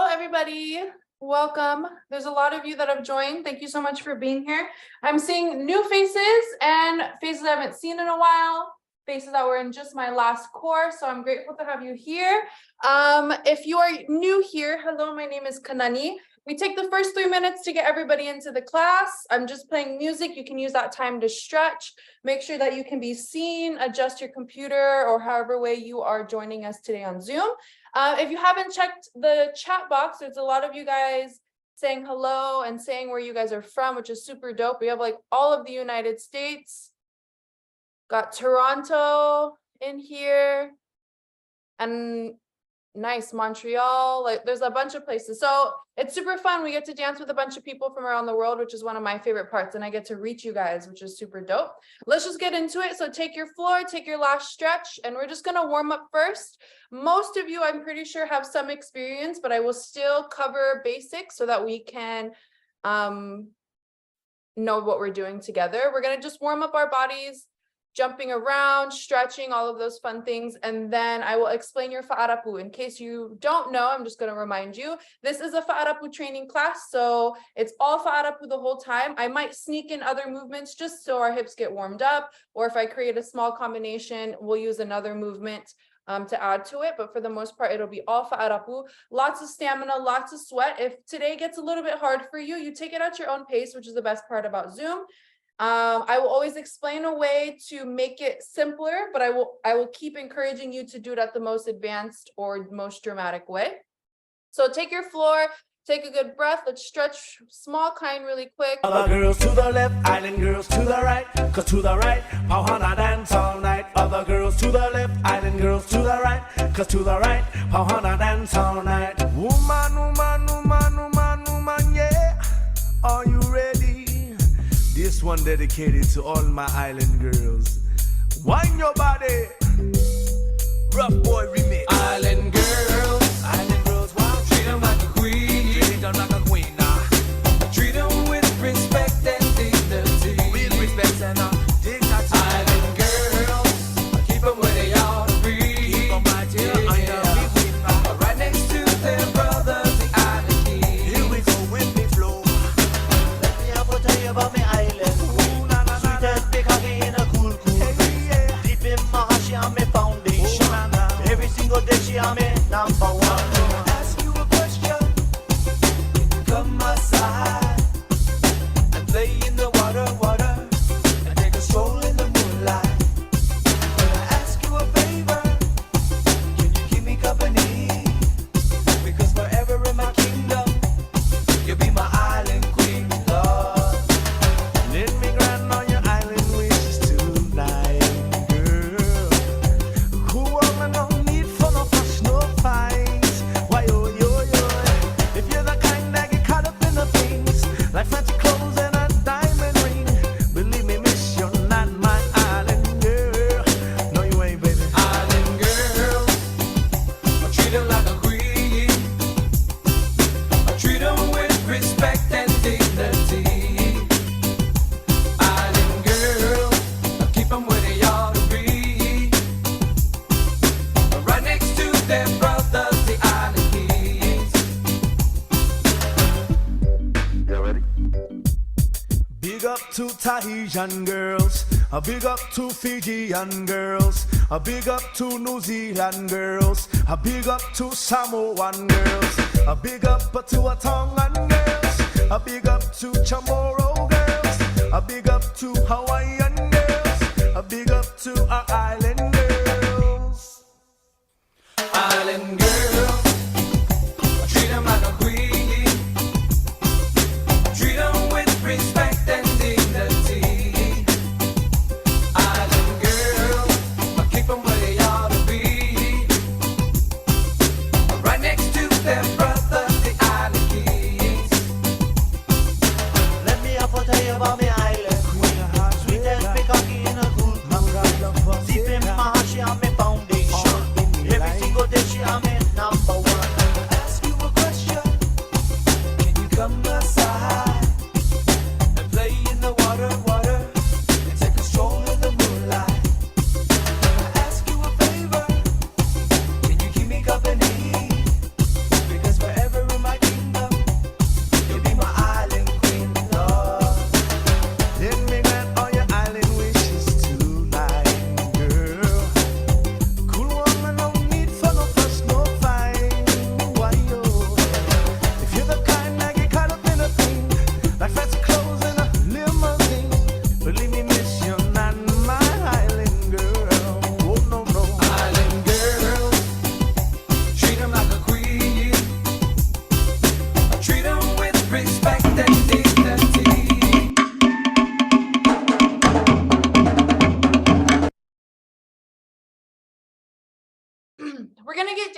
Hello, everybody. Welcome. There's a lot of you that have joined. Thank you so much for being here. I'm seeing new faces and faces I haven't seen in a while, faces that were in just my last course. So I'm grateful to have you here. If you are new here, hello, my name is Kanani. We take the first 3 minutes to get everybody into the class. I'm just playing music. You can use that time to stretch. Make sure that you can be seen, adjust your computer or however way you are joining us today on Zoom. If you haven't checked the chat box, there's a lot of you guys saying hello and saying where you guys are from, which is super dope. We have like all of the United States, got Toronto in here, and nice, Montreal, like there's a bunch of places. So it's super fun. We get to dance with a bunch of people from around the world, which is one of my favorite parts. And I get to reach you guys, which is super dope. Let's just get into it. So take your floor, take your last stretch, and we're just gonna warm up first. Most of you, I'm pretty sure, have some experience, but I will still cover basics so that we can know what we're doing together. We're gonna just warm up our bodies, jumping around, stretching, all of those fun things. And then I will explain your Fa'arapu. In case you don't know, I'm just going to remind you, this is a Fa'arapu training class. So it's all Fa'arapu the whole time. I might sneak in other movements just so our hips get warmed up. Or if I create a small combination, we'll use another movement to add to it. But for the most part, it'll be all Fa'arapu. Lots of stamina, lots of sweat. If today gets a little bit hard for you, you take it at your own pace, which is the best part about Zoom. I will always explain a way to make it simpler, but I will keep encouraging you to do it at the most advanced or most dramatic way. So take your floor, take a good breath. Let's stretch small kind really quick. Other girls to the left, island girls to the right. Cause to the right, Pauhana dance all night. Other girls to the left, island girls to the right. Cause to the right, Pauhana dance all night. Woman, woman, woman, woman, woman, yeah. Are you ready? This one dedicated to all my island girls. Wind your body. Rough boy remix. Island girls, wow. Treat them like a queen. Treat them like a queen, nah. Treat them with respect and dignity. With respect and dignity. Island girls, keep them where they ought to be. Keep them right here right next to their brothers, the island kings. Here we go with me flow. Let me have to tell you about me island. Every single day she am number one. Ask you a question. Come aside and play in the water, and take a stroll in the moonlight. When I ask you a favor, can you keep me company? Because forever in my kingdom, you'll be my island queen, Lord. Let me grant on your island wishes tonight. To Tahitian girls, a big up to Fijian girls, a big up to New Zealand girls, a big up to Samoan girls, a big up to a Tongan girls, a big up to Chamorro girls, a big up to Hawaiian girls, a big up to our island girls. Island girls, treat them like a queen, treat them with respect and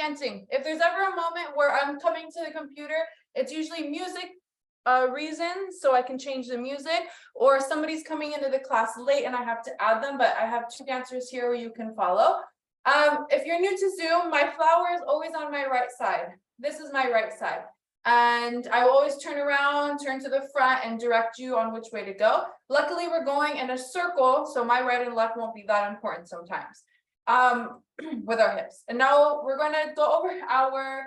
dancing. If there's ever a moment where I'm coming to the computer, it's usually music reasons, so I can change the music, or somebody's coming into the class late and I have to add them, but I have 2 dancers here where you can follow. If you're new to Zoom, my flower is always on my right side. This is my right side. And I will always turn around, turn to the front and direct you on which way to go. Luckily, we're going in a circle, so my right and left won't be that important sometimes with our hips. And now we're going to go over our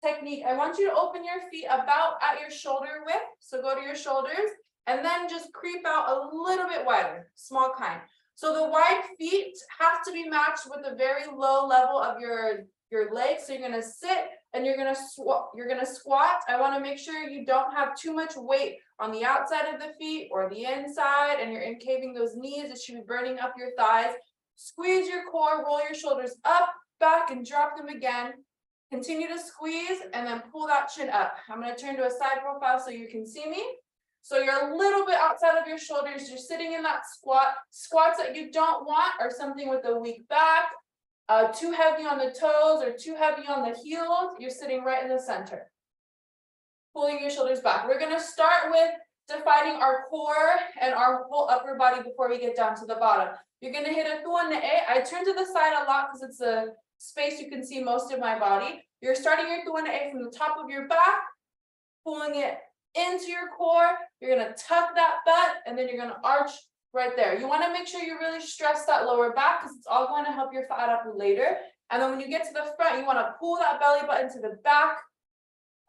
technique. I want you to open your feet about at your shoulder width. So go to your shoulders and then just creep out a little bit wider, small kind. So the wide feet have to be matched with a very low level of your legs. So you're going to sit and you're going to squat. I want to make sure you don't have too much weight on the outside of the feet or the inside, and you're incaving those knees. It should be burning up your thighs. Squeeze your core, roll your shoulders up, back, and drop them again. Continue to squeeze and then pull that chin up. I'm going to turn to a side profile so you can see me. So you're a little bit outside of your shoulders. You're sitting in that squat. Squats that you don't want are something with a weak back, too heavy on the toes or too heavy on the heels. You're sitting right in the center. Pulling your shoulders back. We're going to start with defining our core and our whole upper body before we get down to the bottom. You're going to hit a tuan ne'e. I turn to the side a lot because it's a space you can see most of my body. You're starting your tuan ne'e from the top of your back, pulling it into your core. You're going to tuck that butt and then you're going to arch right there. You want to make sure you really stress that lower back because it's all going to help your fat up later. And then when you get to the front, you want to pull that belly button to the back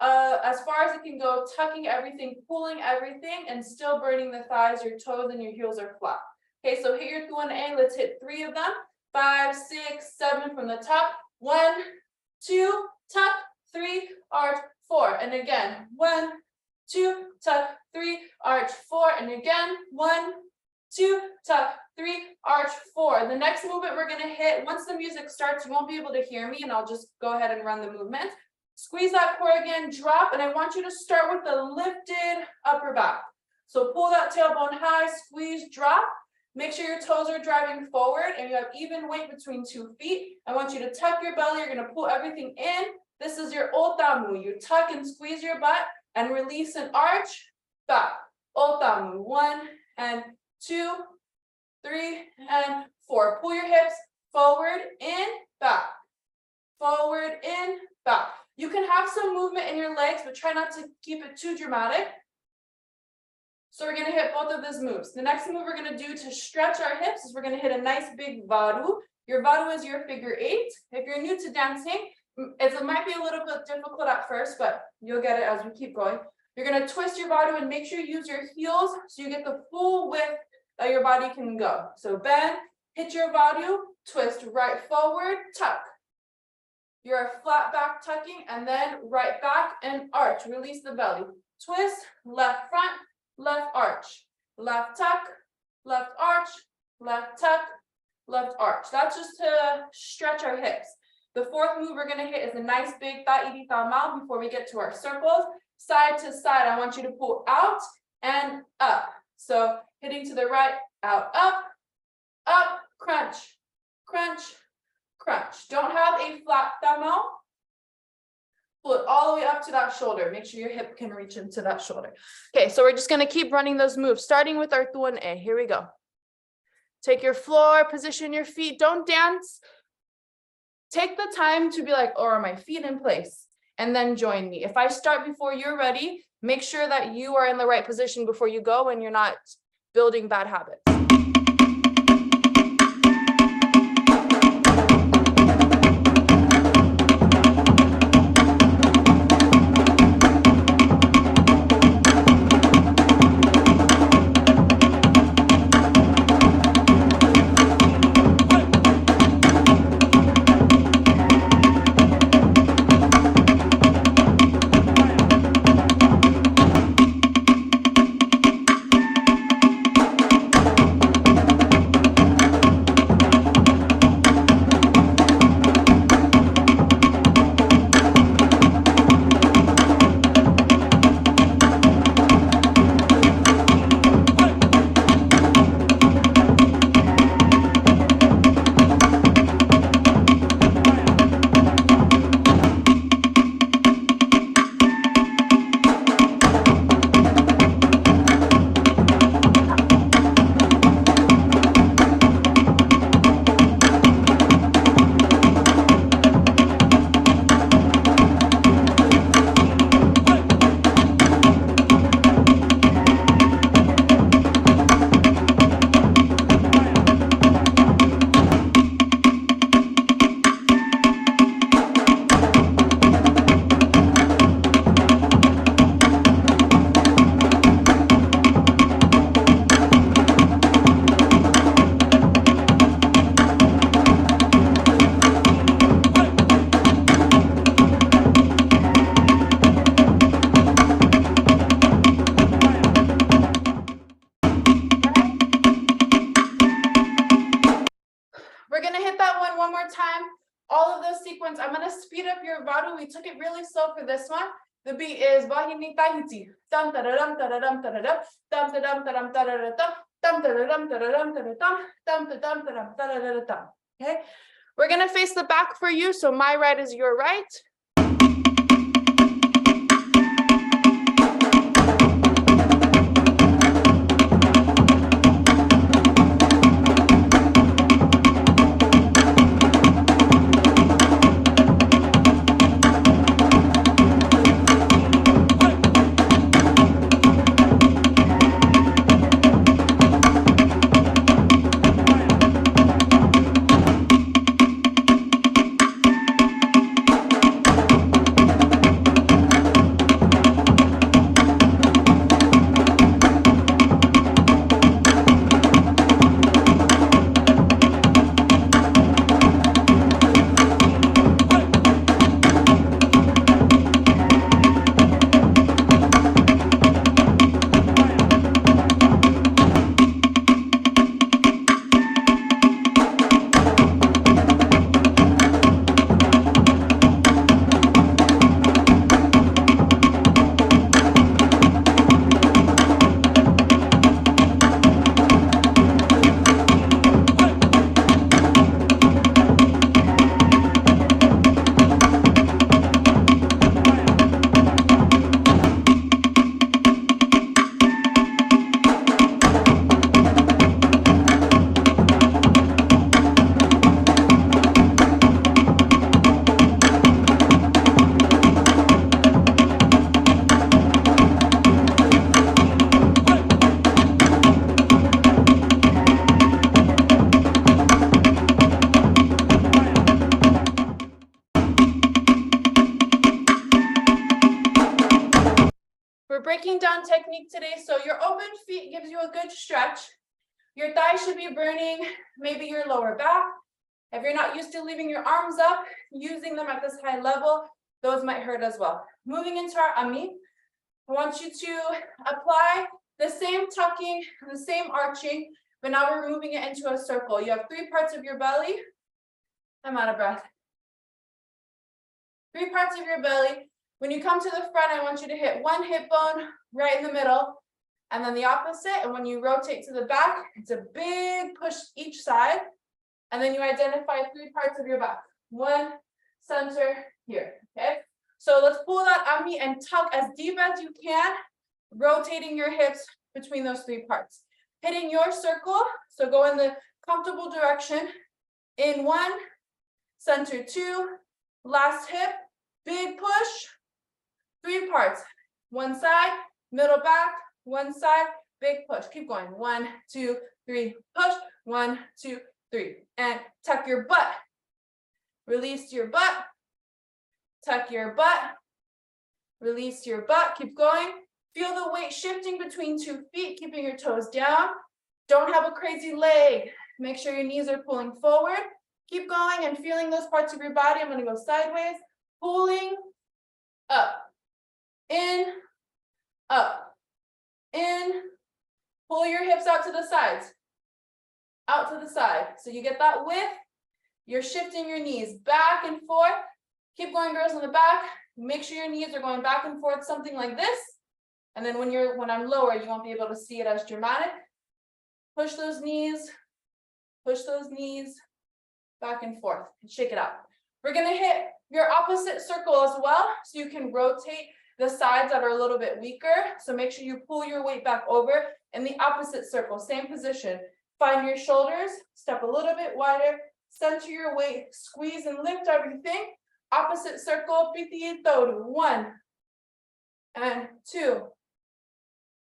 as far as it can go, tucking everything, pulling everything, and still burning the thighs. Your toes and your heels are flat. Okay, so hit your tuan ne'e. Let's hit 3 of them. 5, 6, 7 from the top. 1, 2, tuck, 3, arch, 4. And again, 1, 2, tuck, 3, arch, 4. And again, 1, 2, tuck, 3, arch, 4. The next movement we're going to hit, once the music starts, you won't be able to hear me, and I'll just go ahead and run the movement. Squeeze that core again, drop, and I want you to start with the lifted upper back. So pull that tailbone high, squeeze, drop. Make sure your toes are driving forward and you have even weight between 2 feet. I want you to tuck your belly. You're going to pull everything in. This is your otamu. You tuck and squeeze your butt and release and arch back. Otamu. 1 and 2, 3 and 4. Pull your hips forward, in, back. Forward, in, back. You can have some movement in your legs, but try not to keep it too dramatic. So we're going to hit both of these moves. The next move we're going to do to stretch our hips is we're going to hit a nice big varu. Your varu is your figure 8. If you're new to dancing, it might be a little bit difficult at first, but you'll get it as we keep going. You're going to twist your varu and make sure you use your heels so you get the full width that your body can go. So bend, hit your varu, twist right forward, tuck. You're a flat back tucking, and then right back and arch. Release the belly. Twist, left front, left arch, left tuck, left arch, left tuck, left arch. That's just to stretch our hips. The fourth move we're going to hit is a nice big ta'iri ta'amau before we get to our circles. Side to side, I want you to pull out and up. So hitting to the right, out, up, crunch, crunch, crunch. Don't have a flat ta'amau. Pull it all the way up to that shoulder. Make sure your hip can reach into that shoulder. Okay, so we're just going to keep running those moves, starting with our tuan ne'e. Here we go. Take your floor, position your feet. Don't dance. Take the time to be like, oh, are my feet in place? And then join me. If I start before you're ready, make sure that you are in the right position before you go and you're not building bad habits. We took it really slow for this one. The beat is Bahini Tahiti. Dum da dum da dum da dum dum da dum da dum da dum dum da dum da dum da dum dum da dum da dum. Okay, we're gonna face the back for you, so my right is your right. We're breaking down technique today, so your open feet gives you a good stretch. Your thighs should be burning, maybe your lower back. If you're not used to leaving your arms up, using them at this high level, those might hurt as well. Moving into our ami, I want you to apply the same tucking, the same arching, but now we're moving it into a circle. You have 3 parts of your belly. I'm out of breath. 3 parts of your belly. When you come to the front, I want you to hit one hip bone right in the middle, and then the opposite. And when you rotate to the back, it's a big push each side. And then you identify 3 parts of your back. 1, center, here, okay? So let's pull that ami and tuck as deep as you can, rotating your hips between those 3 parts. Hitting your circle, so go in the comfortable direction. In 1, center 2, last hip, big push. 3 parts, 1 side, middle back, 1 side, big push. Keep going. 1, 2, 3, push. 1, 2, 3. And tuck your butt. Release your butt. Tuck your butt. Release your butt. Keep going. Feel the weight shifting between 2 feet, keeping your toes down. Don't have a crazy leg. Make sure your knees are pulling forward. Keep going and feeling those parts of your body. I'm going to go sideways. Pulling up. In, up, in, pull your hips out to the sides, out to the side. So you get that width, you're shifting your knees back and forth. Keep going, girls, in the back. Make sure your knees are going back and forth, something like this. And then when I'm lower, you won't be able to see it as dramatic. Push those knees back and forth, and shake it out. We're gonna hit your opposite circle as well, so you can rotate the sides that are a little bit weaker. So make sure you pull your weight back over in the opposite circle, same position. Find your shoulders, step a little bit wider, center your weight, squeeze and lift everything. Opposite circle, piti toru. 1 and 2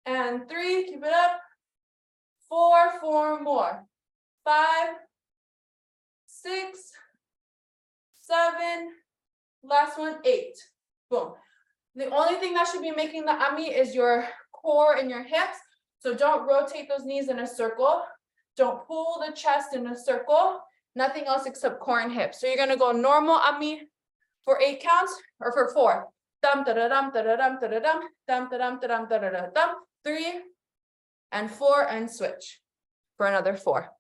and 3, keep it up. 4 more. 5, 6, 7, last one, 8. Boom. The only thing that should be making the ami is your core and your hips. So don't rotate those knees in a circle. Don't pull the chest in a circle. Nothing else except core and hips. So you're going to go normal ami for 8 counts or for 4. Dum da da dum da da dum da da dum dum da dum da dum da da dum. 3 and 4 and switch for another 4.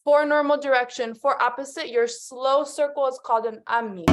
4 normal direction, 4 opposite. Your slow circle is called an ami.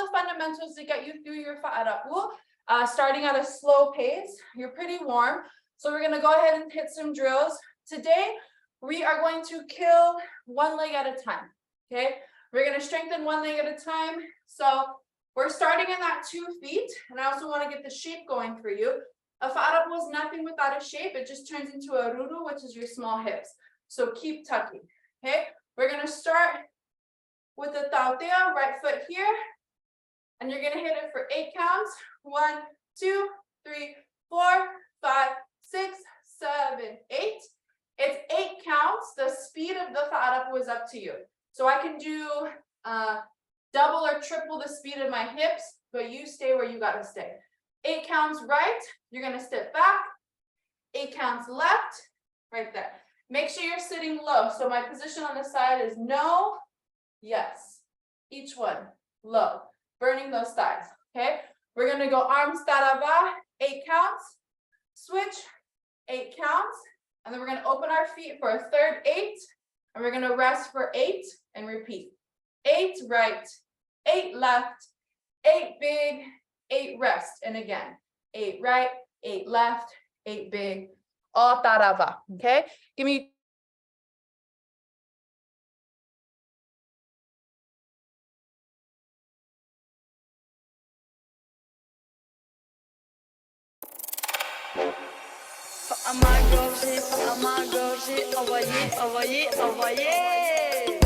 the fundamentals to get you through your fa'arapu, starting at a slow pace. You're pretty warm. So we're gonna go ahead and hit some drills. Today, we are going to kill one leg at a time, okay? We're gonna strengthen one leg at a time. So we're starting in that 2 feet, and I also wanna get the shape going for you. A fa'arapu is nothing without a shape. It just turns into a ruru, which is your small hips. So keep tucking, okay? We're gonna start with the tautea, right foot here, and you're gonna hit it for 8 counts. 1, 2, 3, 4, 5, 6, 7, 8. It's 8 counts. The speed of the fa'arapu is up to you. So I can do double or triple the speed of my hips, but you stay where you gotta stay. 8 counts right, you're gonna step back. 8 counts left, right there. Make sure you're sitting low. So my position on the side is no, yes. Each one, low, burning those thighs, okay? We're gonna go arms tarava, 8 counts, switch, 8 counts, and then we're gonna open our feet for a third 8, and we're gonna rest for 8 and repeat. 8 right, 8 left, 8 big, 8 rest, and again, 8 right, 8 left, 8 big, all tarava, okay? Give me à ma gorgée, envoyez, envoyez, envoyez.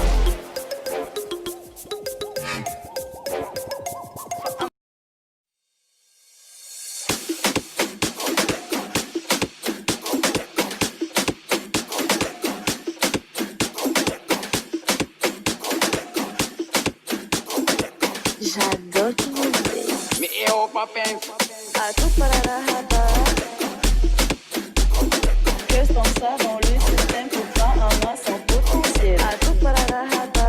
J'adore tout le monde. Me eu papel. À tout pararahaba. Que ton ça dans le système pour pas un mois sans potentiel. À tout pararahaba.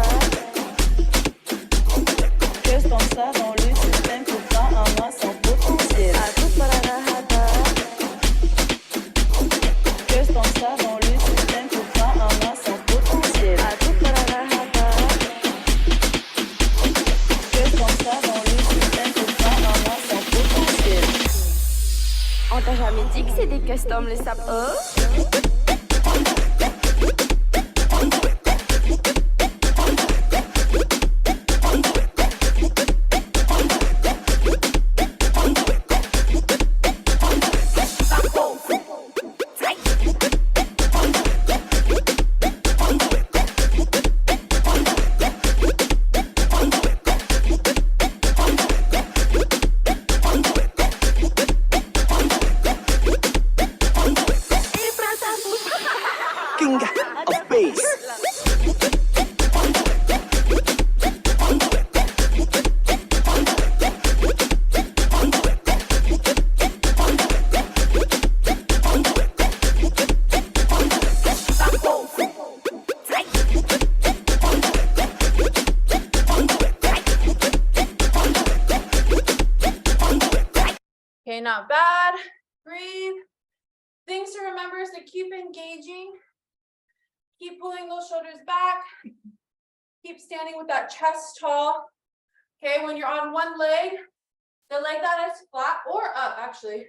Que ton ça dans le système pour pas un mois sans potentiel. À tout pararahaba. Que ton ça dans le système pour pas un mois sans potentiel. À tout pararahaba. Que ton ça dans le système pour pas un mois sans potentiel. On t'a jamais dit que c'est des customs les sapes. King of bass. okay, not bad. Breathe. Things to remember is to keep engaging. Keep pulling those shoulders back. Keep standing with that chest tall. Okay, when you're on one leg, the leg that is flat or up actually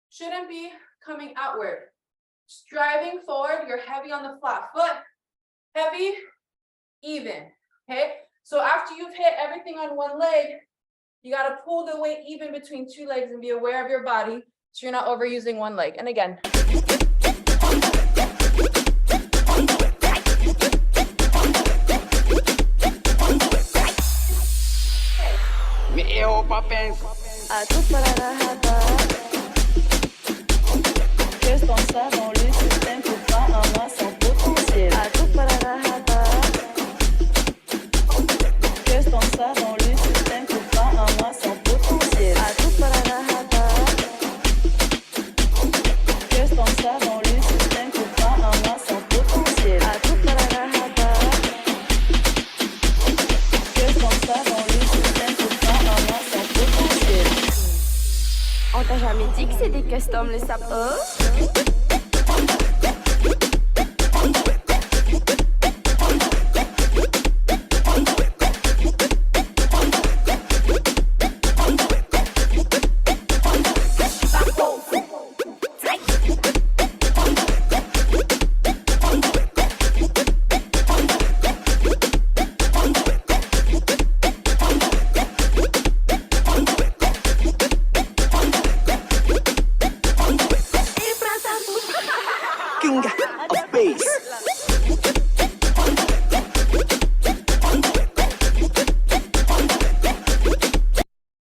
shouldn't be coming outward. Just driving forward, you're heavy on the flat foot. Heavy, even. Okay, so after you've hit everything on one leg, you got to pull the weight even between 2 legs and be aware of your body so you're not overusing one leg. And again. Me eu papel. À tout pararahaba. Que ton ça dans le système pour pas un mois sans potentiel. À tout pararahaba. Que ton ça dans le système pour pas un mois sans potentiel. À tout pararahaba. Que ton ça dans le système pour pas un mois sans potentiel. À tout pararahaba. Que ton ça dans le système pour pas un mois sans potentiel. On t'a jamais dit que c'est des customs les sapes.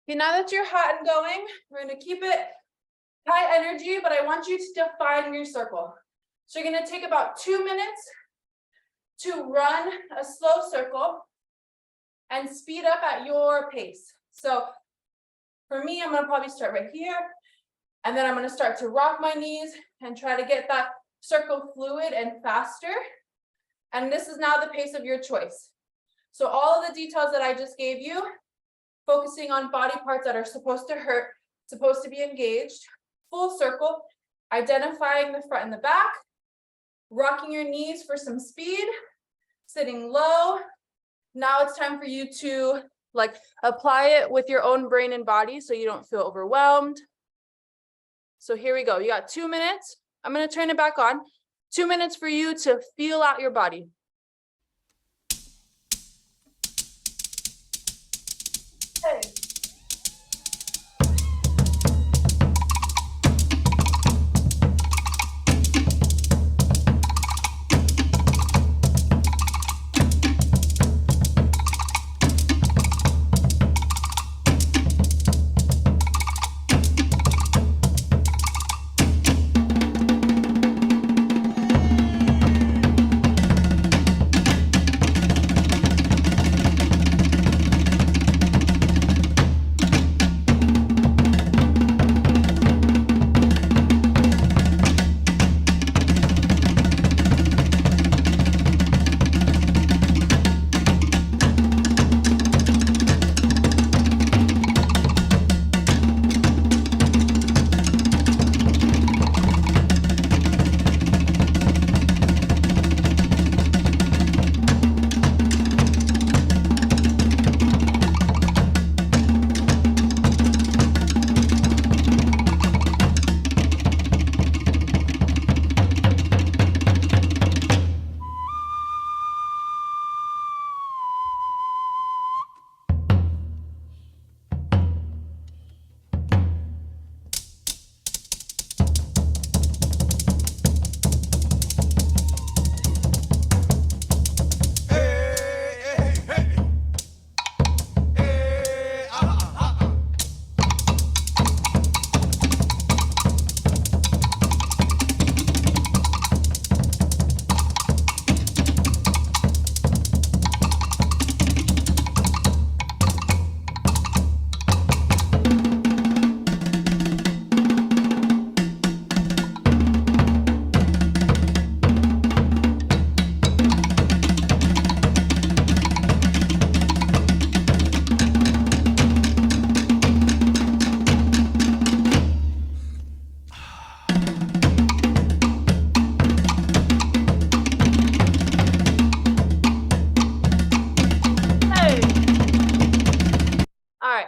Okay, now that you're hot and going, we're gonna keep it high energy, but I want you to define your circle. So you're gonna take about 2 minutes to run a slow circle and speed up at your pace. So for me, I'm gonna probably start right here, and then I'm gonna start to rock my knees and try to get that circle fluid and faster. And this is now the pace of your choice. So all of the details that I just gave you, focusing on body parts that are supposed to hurt, supposed to be engaged, full circle, identifying the front and the back, rocking your knees for some speed, sitting low. Now it's time for you to apply it with your own brain and body so you don't feel overwhelmed. So here we go. You got 2 minutes. I'm going to turn it back on. 2 minutes for you to feel out your body. Hey.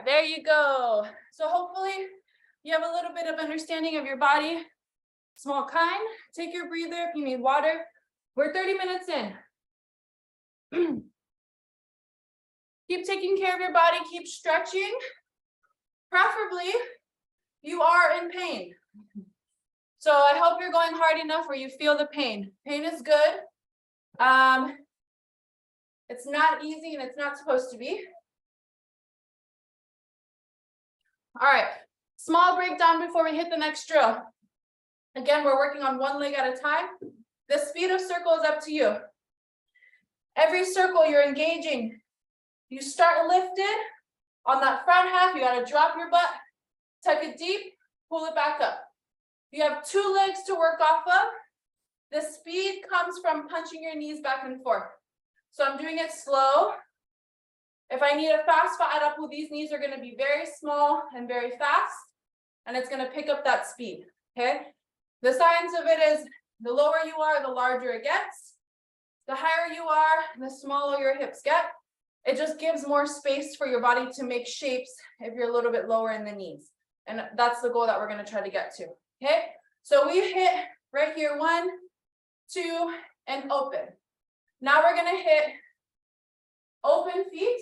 There you go. So hopefully you have a little bit of understanding of your body. Small kind. Take your breather if you need water. We're 30 minutes in. Keep taking care of your body. Keep stretching. Preferably, you are in pain. So I hope you're going hard enough where you feel the pain. Pain is good. It's not easy and it's not supposed to be. All right, small breakdown before we hit the next drill. Again, we're working on one leg at a time. The speed of circle is up to you. Every circle you're engaging, you start lifted. On that front half, you gotta drop your butt, tuck it deep, pull it back up. You have 2 legs to work off of. The speed comes from punching your knees back and forth. So I'm doing it slow. If I need a fast fa'arapu, these knees are gonna be very small and very fast, and it's gonna pick up that speed, okay? The science of it is the lower you are, the larger it gets. The higher you are, the smaller your hips get. It just gives more space for your body to make shapes if you're a little bit lower in the knees. And that's the goal that we're gonna try to get to, okay? So we hit right here, 1, 2, and open. Now we're gonna hit open feet,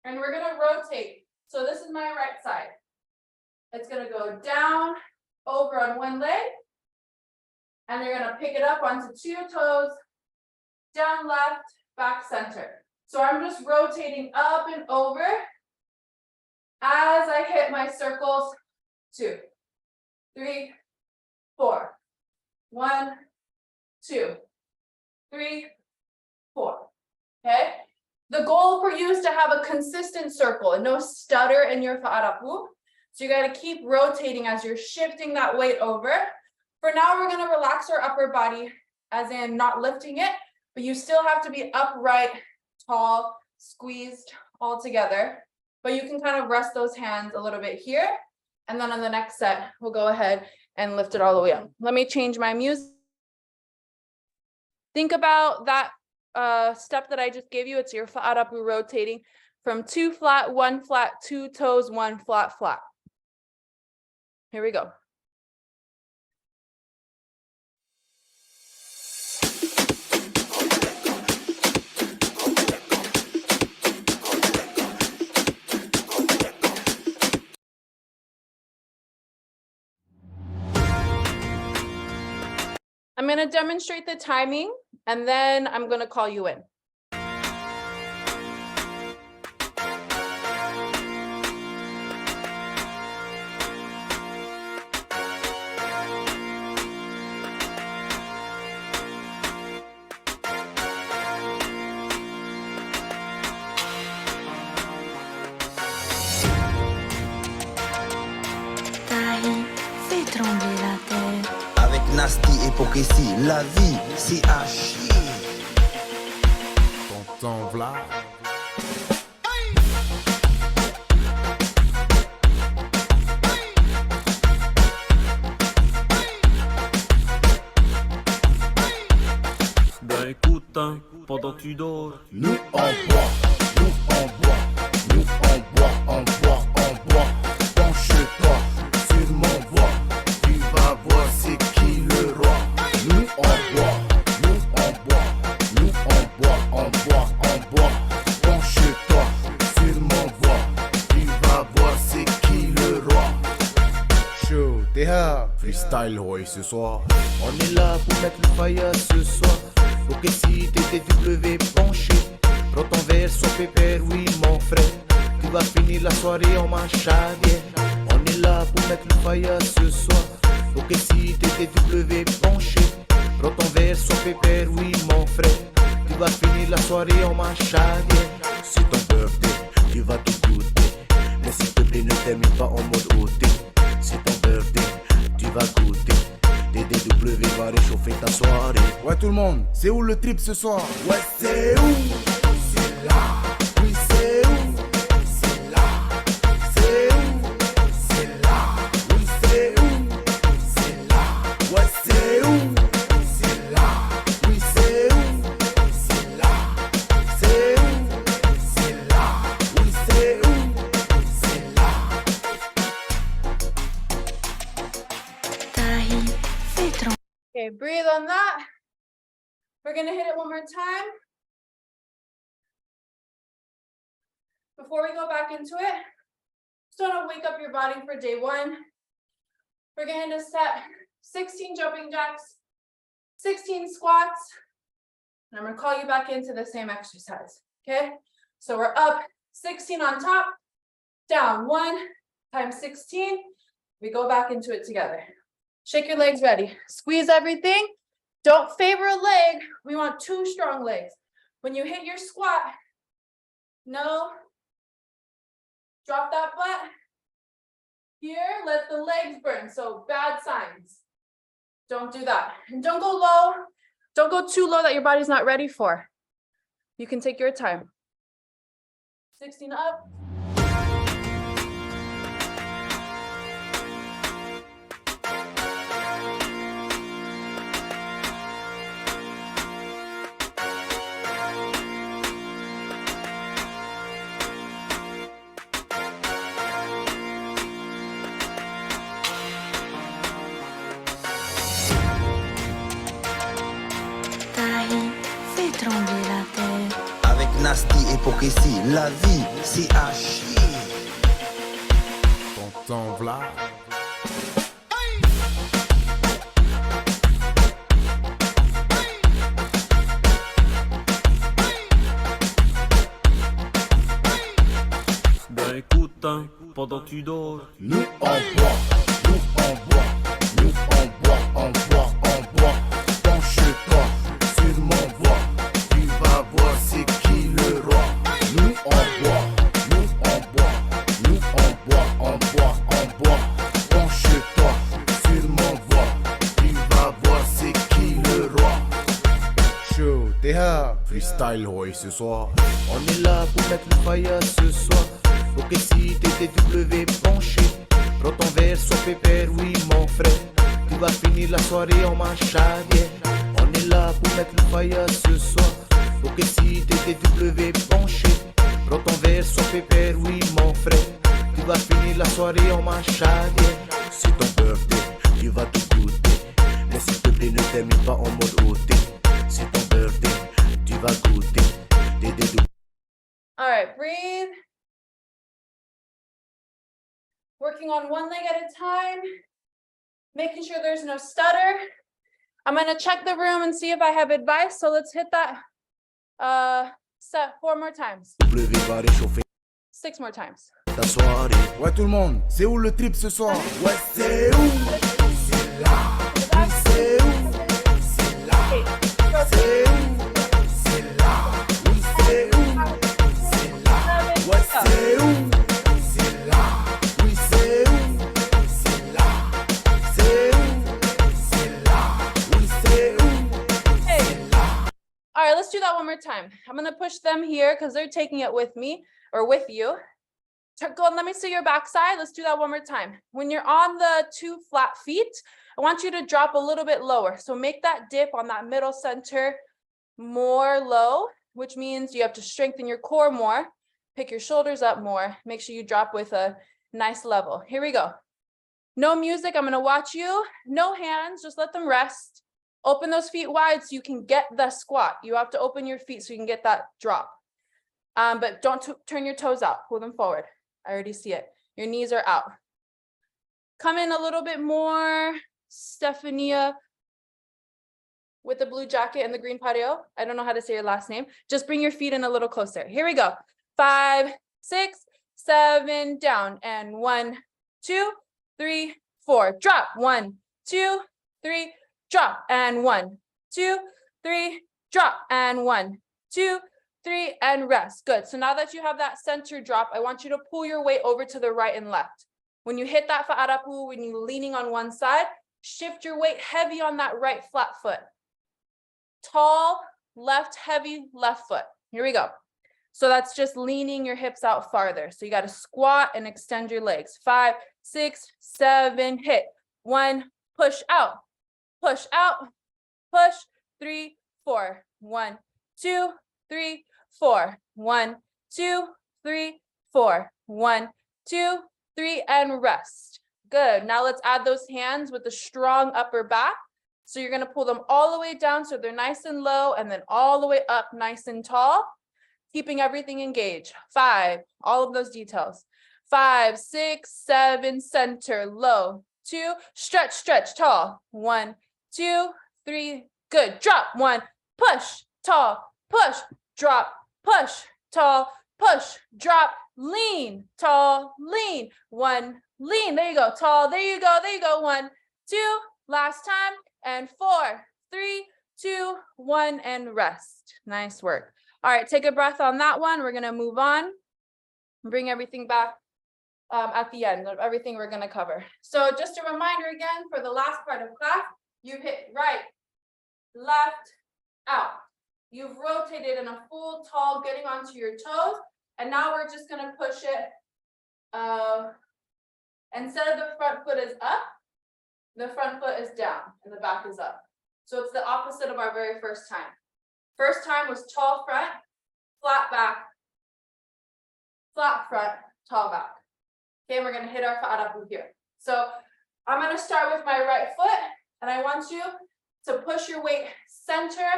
and we're gonna rotate. So this is my right side. It's gonna go down, over on one leg, and you're gonna pick it up onto 2 toes, down, left, back, center. So I'm just rotating up and over, as I hit my circles. 2, 3, 4. 1, 2, 3, 4. Okay. The goal for you is to have a consistent circle and no stutter in your fa'arapu. So you got to keep rotating as you're shifting that weight over. For now, we're going to relax our upper body, as in not lifting it, but you still have to be upright, tall, squeezed all together. But you can kind of rest those hands a little bit here. And then on the next set, we'll go ahead and lift it all the way up. Let me change my music. Think about that step that I just gave you. It's your fa'arapu rotating from 2 flat, 1 flat, 2 toes, 1 flat, flat. Here we go. I'm going to demonstrate the timing and then I'm going to call you in. Tahi, fais trembler la terre. Avec Nasty et Pokessi, la vie, c'est à chier. Tonton Vlad. Ben écoute, hein, pendant que tu dors, Nous on boit, nous on boit, nous on boit, on boit, on boit. Penche-toi sur mon bois, tu vas voir c'est qui le roi. Nous on boit, nous on boit, nous on boit, on boit, on boit. Penche-toi sur mon bois, tu vas voir c'est qui le roi. Show, TH, Freestyle Roy ce soir. on est là pour mettre le fire ce soir. Ok si TTW penché, prends ton verre sur pépère, oui mon frère. Tu vas finir la soirée en machadière. On est là pour mettre le fire ce soir. Ok si TTW penché, prends ton verre sur pépère, oui mon frère. Tu vas finir la soirée en machadière. C'est ton birthday, tu vas tout goûter. Mais s'il te plaît ne termine pas en mode ôté. C'est ton birthday, tu vas goûter. TTW va réchauffer ta soirée. Ouais tout le monde, c'est où le trip ce soir? Ouais, c'est où? C'est là. Oui, c'est où? C'est là. C'est où? C'est là. Oui, c'est où? C'est là. Ouais, c'est où? C'est là. Oui, c'est où? C'est là. C'est où? C'est là. Oui, c'est où? C'est là. Tahi, fais trembler. Okay, breathe on that. We're going to hit it one more time. Before we go back into it, just want to wake up your body for day 1. We're going to set 16 jumping jacks, 16 squats, and I'm going to call you back into the same exercise. Okay, so we're up 16 on top, down 1 times 16. We go back into it together. Shake your legs ready. Squeeze everything. Don't favor a leg. We want 2 strong legs. When you hit your squat, no. Drop that butt. Here, let the legs burn. So bad signs. Don't do that. And don't go low. Don't go too low that your body's not ready for. You can take your time. 16 up. Tahi, fais trembler la terre. Avec Nasty et Pokessi, la vie, c'est à chier. Tonton Vlad. ben écoute, hein, pendant que tu dors. Nous on boit, nous on boit, nous on boit, on boit, on boit. Penche-toi sur mon bois, tu vas voir c'est qui le roi. Nous on boit, nous on boit, nous on boit, on boit, on boit. Penche-toi sur mon bois, tu vas voir c'est qui le roi. Show, Théa, freestyle Roy ce soir. On est là pour mettre le fire ce soir. Ok si TTW penché, prends ton verre, sois pépère, oui mon frère. Tu vas finir la soirée en marche arrière. On est là pour mettre le fire ce soir. Ok si TTW penché, prends ton verre, sois pépère, oui mon frère. Tu vas finir la soirée en marche arrière. C'est ton birthday, tu vas tout goûter. Mais s'il te plaît ne termine pas en mode OT. C'est ton birthday, tu vas goûter. All right, breathe. Working on one leg at a time, making sure there's no stutter. I'm gonna check the room and see if I have advice. So let's hit that set 4 more times. W va réchauffer 6 more times. ta soirée. Ouais tout le monde, c'est où le trip ce soir? Ouais c'est où? C'est là. Oui c'est où? C'est là. C'est où? C'est là. Oui c'est où? C'est là. Ouais c'est où? C'est là. Oui c'est où? C'est là. C'est où? C'est là. Oui c'est où? Hey. All right, let's do that one more time. I'm gonna push them here because they're taking it with me or with you. Go, let me see your backside. Let's do that one more time. When you're on the 2 flat feet, I want you to drop a little bit lower. So make that dip on that middle center more low, which means you have to strengthen your core more, pick your shoulders up more, make sure you drop with a nice level. Here we go. No music, I'm gonna watch you. No hands, just let them rest. Open those feet wide so you can get the squat. You have to open your feet so you can get that drop. But don't turn your toes out, pull them forward. I already see it. Your knees are out. Come in a little bit more, Stephania, with the blue jacket and the green patio. I don't know how to say your last name. Just bring your feet in a little closer. Here we go. 5, 6, 7, down. And 1, 2, 3, 4. Drop. 1, 2, 3, drop. And 1, 2, 3, drop. And 1, 2, 3, and rest. Good. So now that you have that center drop, I want you to pull your weight over to the right and left. When you hit that fa'arapu, when you're leaning on one side, shift your weight heavy on that right flat foot. Tall, left, heavy, left foot. Here we go. So that's just leaning your hips out farther. So you got to squat and extend your legs. 5, 6, 7, hit. 1, push out, push, 3, 4. 1, 2, 3, 4. 1, 2, 3, 4. 1, 2, 3, and rest. Good. Now let's add those hands with a strong upper back. So you're going to pull them all the way down so they're nice and low, and then all the way up nice and tall, keeping everything engaged. 5, all of those details. 5, 6, 7, center, low. 2, stretch, stretch, tall. 1, 2, 3, good. Drop. 1, push, tall, push, drop, push, tall, push, drop, lean, tall, lean. 1, lean. There you go. Tall. There you go. There you go. 1, 2, last time. And 4, 3, 2, 1, and rest. Nice work. All right, take a breath on that one. We're gonna move on. Bring everything back at the end of everything we're gonna cover. So just a reminder again, for the last part of class, you hit right, left, out. You've rotated in a full tall, getting onto your toes. And now we're just gonna push it. Instead of the front foot is up, the front foot is down and the back is up. So it's the opposite of our very first time. First time was tall front, flat back, flat front, tall back. Okay, we're gonna hit our fa'arapu here. So I'm gonna start with my right foot, and I want you to push your weight center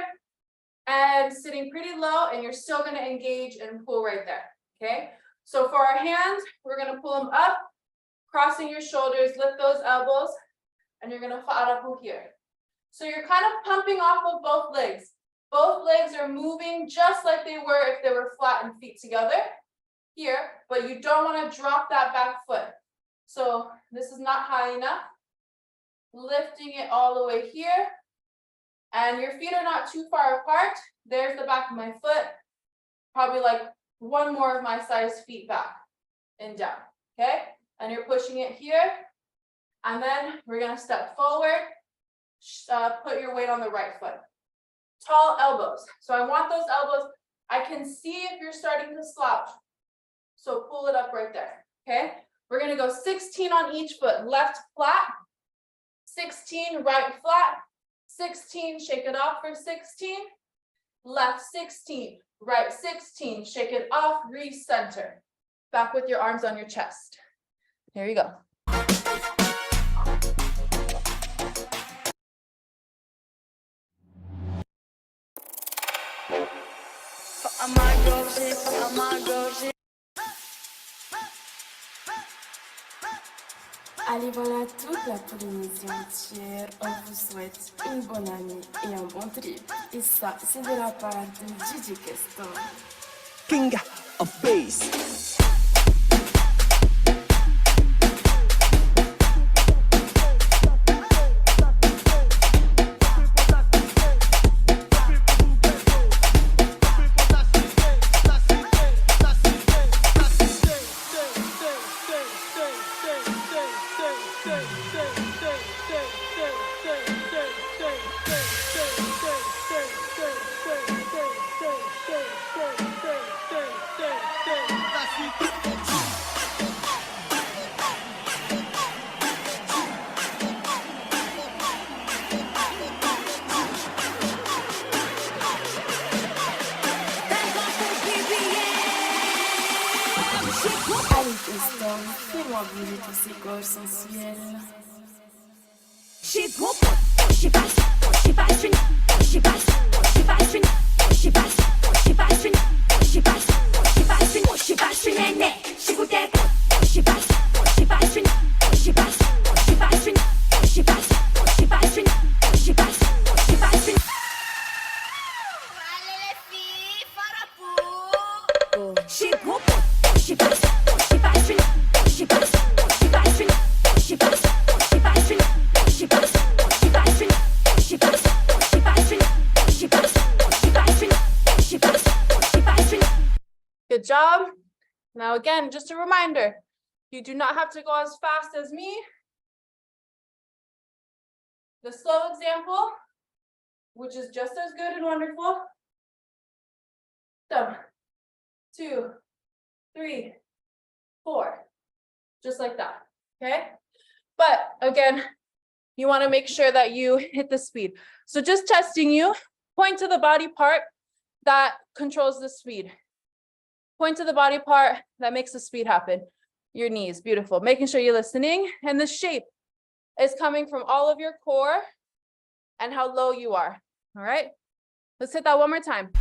and sitting pretty low, and you're still gonna engage and pull right there, okay? So for our hands, we're gonna pull them up, crossing your shoulders, lift those elbows, and you're gonna fa'arapu here. So you're kind of pumping off of both legs. Both legs are moving just like they were if they were flat and feet together. here, but you don't want to drop that back foot. So this is not high enough. Lifting it all the way here. And your feet are not too far apart. There's the back of my foot. Probably like one more of my size feet back and down, okay? And you're pushing it here. And then we're gonna step forward. Put your weight on the right foot. Tall elbows. So I want those elbows. I can see if you're starting to slouch. So pull it up right there, okay? We're gonna go 16 on each foot. Left flat, 16, right flat, 16, shake it off for 16. Left 16, right 16, shake it off, recenter. Back with your arms on your chest. Here you go. Allez, voilà toute la Polynésie entière. On vous souhaite une bonne année et un bon trip. Et ça, c'est de la part de DJ Kesto. King of bass. Allez, Kesto, fais-moi bouger tous ces corps sensuels. Good job. Now again, just a reminder, you do not have to go as fast as me. The slow example, which is just as good and wonderful. 1, 2, 3, 4, just like that, okay? But again, you want to make sure that you hit the speed. So just testing you, point to the body part that controls the speed. Point to the body part that makes the speed happen. Your knees, beautiful. Making sure you're listening. And the shape is coming from all of your core and how low you are, all right? Let's hit that one more time.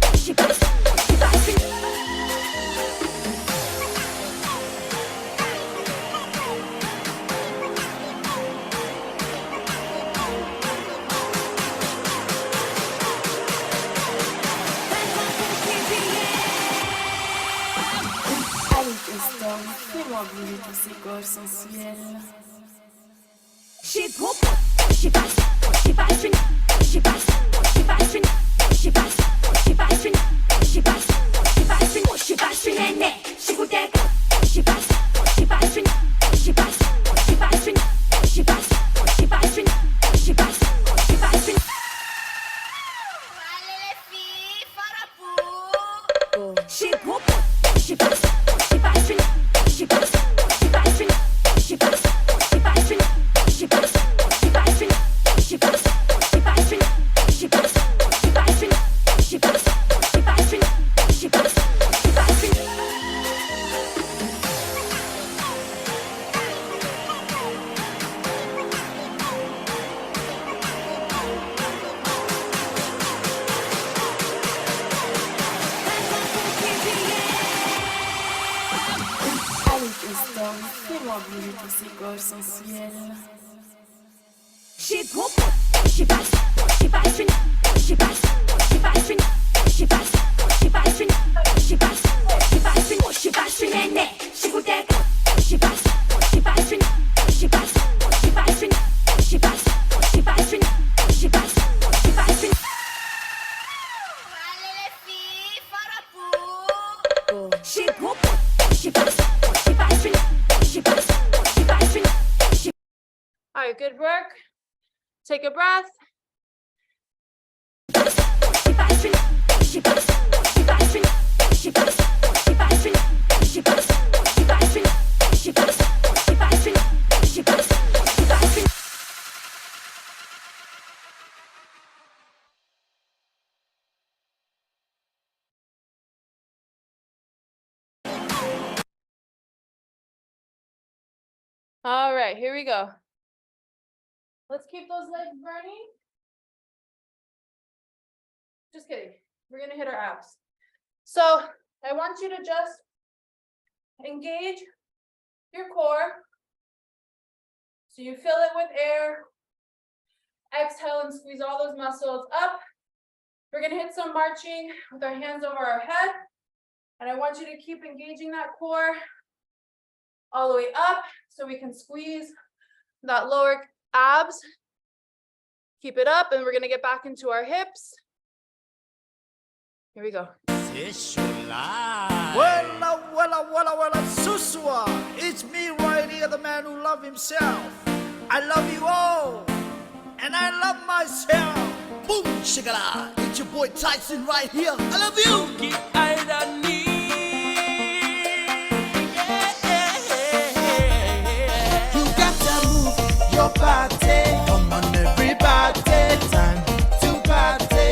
Allez, Kesto, fais-moi bouger tous ces corps sensuels. Allez, Kesto, fais-moi bouger tous ces corps sensuels. All right, good work. Take a breath. All right, here we go. Let's keep those legs burning. Just kidding. We're gonna hit our abs. So I want you to just engage your core. So you fill it with air. Exhale and squeeze all those muscles up. We're gonna hit some marching with our hands over our head. And I want you to keep engaging that core all the way up so we can squeeze that lower abs. Keep it up, and we're gonna get back into our hips. Here we go. Susua, it's me right here, the man who loves himself. I love you all, and I love myself. Boom, shikara, it's your boy Tyson right here. I love you. You got to move your body. Come on, everybody, time to party.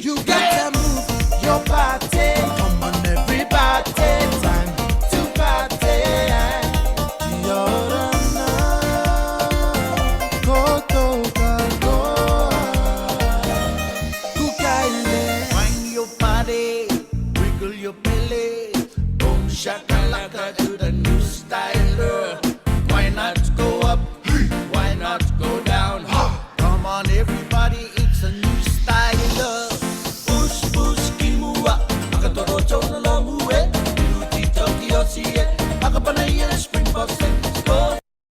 You got to move your body. Come on, everybody, time to party. Find your body, wiggle your belly. Boom, shakalaka to the new style. Why not go up? Why not go down? Come on, everybody, it's a new style. Push, push, kimua. Akatoro chono lo mue. Beauty Tokyo see it. Akapanaya spring boxing.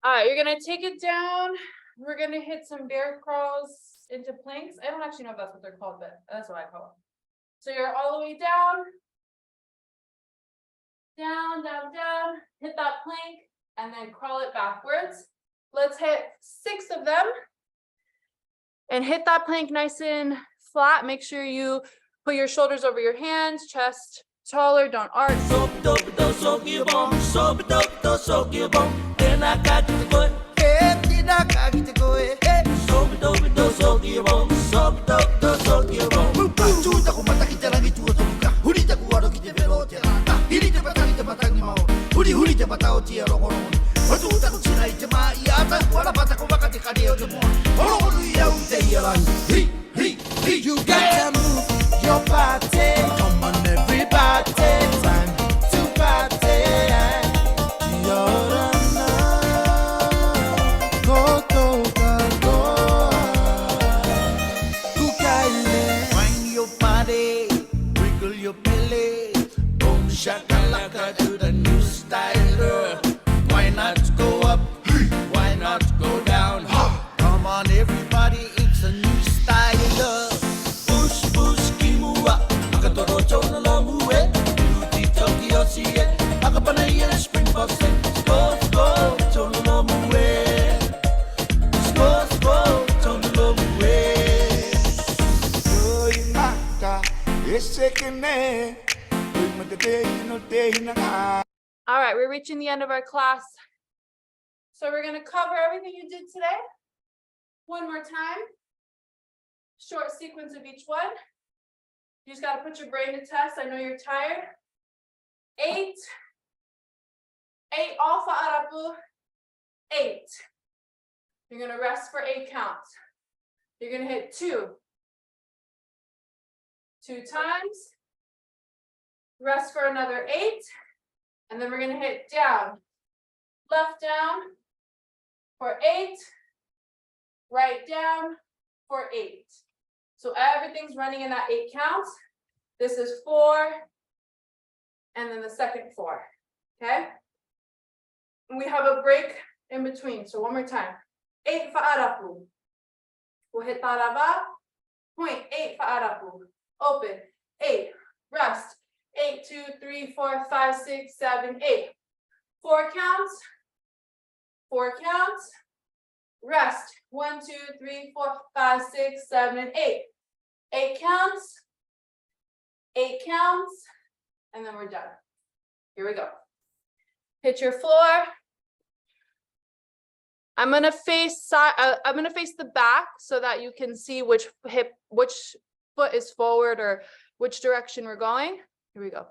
All right, you're gonna take it down. We're gonna hit some bear crawls into planks. I don't actually know if that's what they're called, but that's what I call them. So you're all the way down. Down, down, down. Hit that plank and then crawl it backwards. Let's hit 6 of them. And hit that plank nice and flat. Make sure you put your shoulders over your hands, chest taller, don't arch. You got to move your body. Come on, everybody, time to party. Find your body, wiggle your belly. Boom, shakalaka to the new style. Why not go up? Why not go down? Come on, everybody, it's a new style. Push, push, kimua. Akatoro chono lo mue. Beauty Tokyo see it. Akapanaya spring boxing. Go, go, chono lo mue. Go, go, chono lo mue. Yo maka, esekene. All right, we're reaching the end of our class. So we're gonna cover everything you did today. One more time. Short sequence of each one. You just gotta put your brain to test. I know you're tired. 8. 8 off of Arapu. 8. You're gonna rest for 8 counts. You're gonna hit 2. 2 times. Rest for another 8. And then we're gonna hit down. Left down for 8. Right down for 8. So everything's running in that 8 counts. This is 4. And then the second 4. Okay? And we have a break in between. So one more time. 8 for Arapu. We'll hit Taraba. Point 8 for Arapu. Open. 8. Rest. 8, 2, 3, 4, 5, 6, 7, 8. 4 counts. 4 counts. Rest. 1, 2, 3, 4, 5, 6, 7, 8. 8 counts. 8 counts. And then we're done. Here we go. Hit your floor. I'm gonna face the back so that you can see which foot is forward or which direction we're going. Here we go.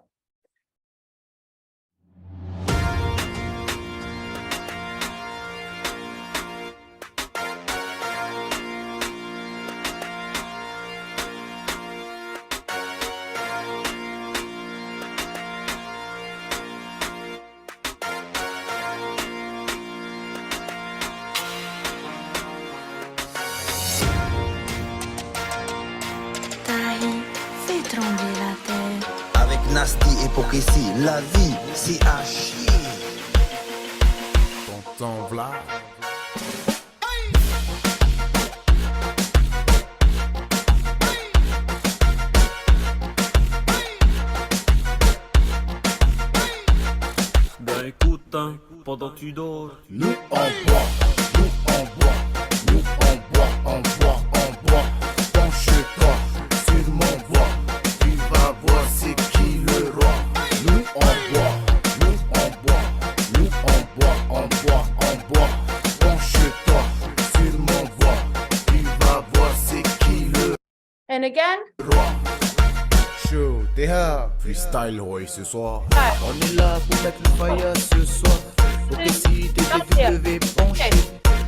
Fais trembler la terre. Avec Nasty et Pokésie, la vie c'est à chier. Tonton Vlad. Ben écoute, hein, pendant que tu dors. Nous on boit, nous on boit, nous on boit, on boit, on boit. Penche-toi sur mon bois, tu vas voir c'est qui le roi. Nous on boit, nous on boit, nous on boit, on boit, on boit. Penche-toi sur mon bois, tu vas voir c'est qui le And again. roi. Show, t'es hard. Freestyle Roy ce soir. On est là pour mettre le fire ce soir. Pour que si t'es levé penché,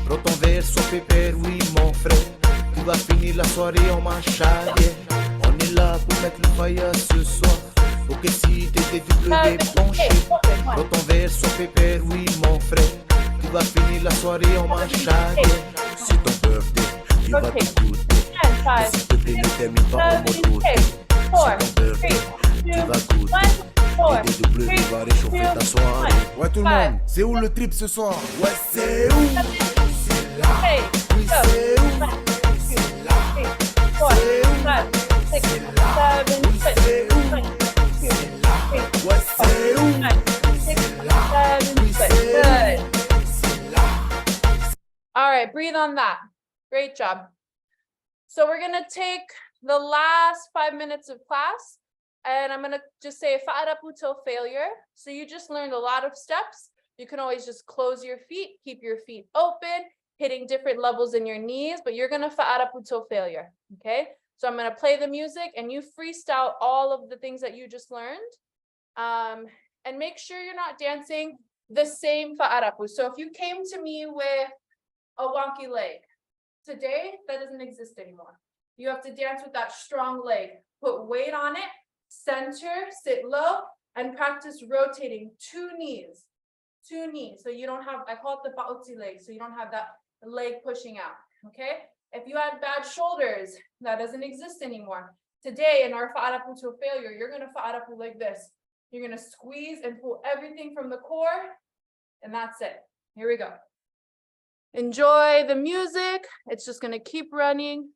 prends ton verre, sois pépère, oui mon frère. Tu vas finir la soirée en machadière. On est là pour mettre le fire ce soir. Pour que si t'es levé penché, prends ton verre, sois pépère, oui mon frère. Tu vas finir la soirée en machadière. C'est ton birthday, tu vas t'écouter. S'il te plaît, ne termine pas en mode beauté. C'est ton birthday, tu vas goûter. Et DW va réchauffer ta soirée. Ouais tout le monde, c'est où le trip ce soir? Ouais c'est où? C'est là. Oui c'est où? C'est là. C'est où? C'est là. Oui c'est où? C'est là. Ouais c'est où? C'est là. Oui c'est où? C'est là. All right, breathe on that. Great job. So we're gonna take the last 5 minutes of class, and I'm gonna just say fa'arapu till failure. So you just learned a lot of steps. You can always just close your feet, keep your feet open, hitting different levels in your knees, but you're gonna fa'arapu till failure, okay? So I'm gonna play the music and you freestyle all of the things that you just learned. And make sure you're not dancing the same fa'arapu. So if you came to me with a wonky leg, today that doesn't exist anymore. You have to dance with that strong leg. Put weight on it, center, sit low, and practice rotating 2 knees. 2 knees. So you don't have, I call it the ba'uti leg, so you don't have that leg pushing out, okay? If you had bad shoulders, that doesn't exist anymore. Today in our fa'arapu to failure, you're gonna fa'arapu like this. You're gonna squeeze and pull everything from the core, and that's it. Here we go. Enjoy the music. It's just gonna keep running.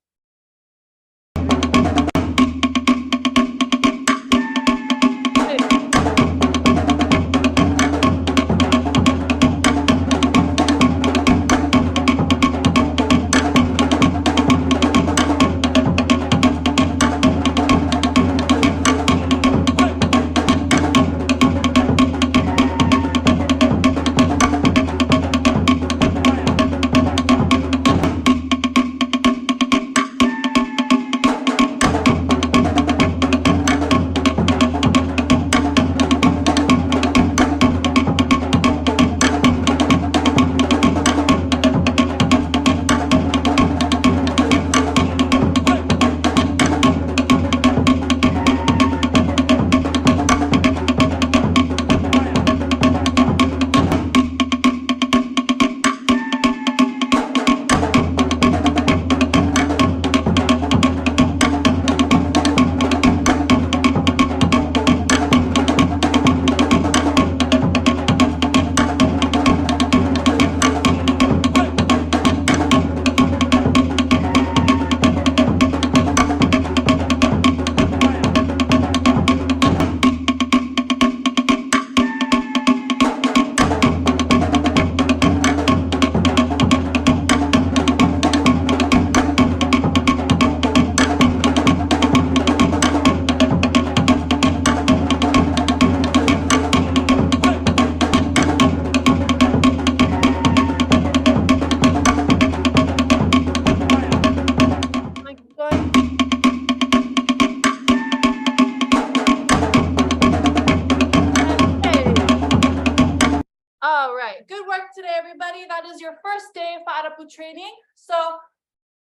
that is your first day of Fa'arapu training. So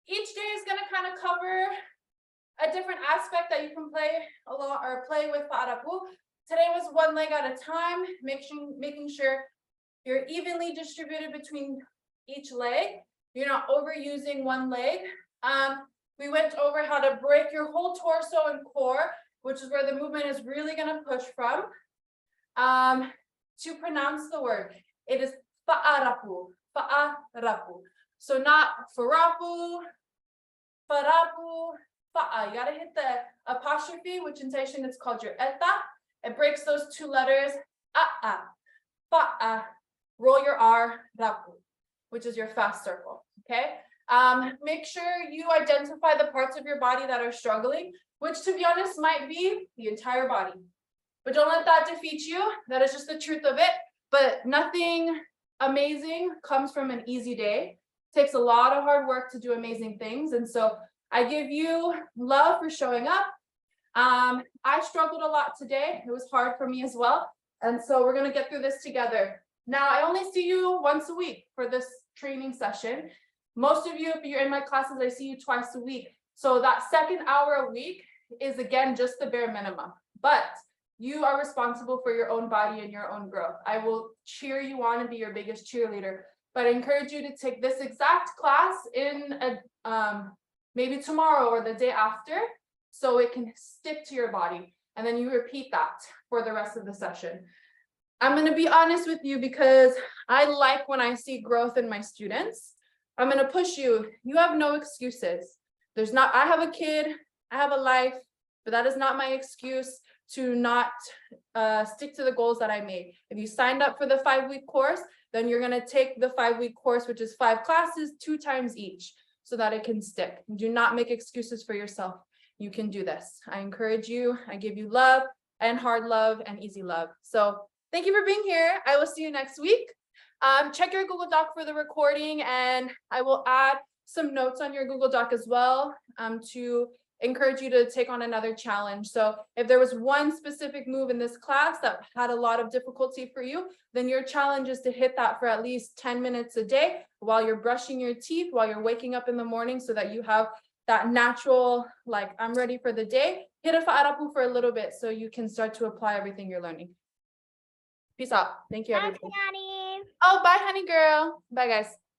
each day is going to kind of cover a different aspect that you can play along or play with Fa'arapu. Today was one leg at a time, making sure you're evenly distributed between each leg. You're not overusing one leg. We went over how to break your whole torso and core, which is where the movement is really going to push from. To pronounce the word, it is Fa'arapu, Fa'arapu. So not Farapu, Farapu, Fa'a. You gotta hit the apostrophe, which in Tahitian it's called your eta. It breaks those two letters, A'a, Fa'a. Roll your R, Rapu, which is your fast circle, okay? Make sure you identify the parts of your body that are struggling, which to be honest might be the entire body. But don't let that defeat you. That is just the truth of it. But nothing amazing comes from an easy day. It takes a lot of hard work to do amazing things. And so I give you love for showing up. I struggled a lot today. It was hard for me as well. And so we're going to get through this together. Now, I only see you once a week for this training session. Most of you, if you're in my classes, I see you twice a week. So that second hour a week is, again, just the bare minimum. But you are responsible for your own body and your own growth. I will cheer you on and be your biggest cheerleader. But I encourage you to take this exact class in maybe tomorrow or the day after, so it can stick to your body. And then you repeat that for the rest of the session. I'm going to be honest with you because I like when I see growth in my students. I'm going to push you. You have no excuses. I have a kid, I have a life, but that is not my excuse to not stick to the goals that I made. If you signed up for the 5-week course, then you're going to take the 5-week course, which is 5 classes, 2 times each, so that it can stick. Do not make excuses for yourself. You can do this. I encourage you. I give you love and hard love and easy love. So thank you for being here. I will see you next week. Check your Google Doc for the recording, and I will add some notes on your Google Doc as well to encourage you to take on another challenge. So if there was one specific move in this class that had a lot of difficulty for you, then your challenge is to hit that for at least 10 minutes a day while you're brushing your teeth, while you're waking up in the morning, so that you have that natural, like, I'm ready for the day. Hit a Fa'arapu for a little bit so you can start to apply everything you're learning. Peace out. Thank you, everybody. Oh, bye, honey girl. Bye, guys.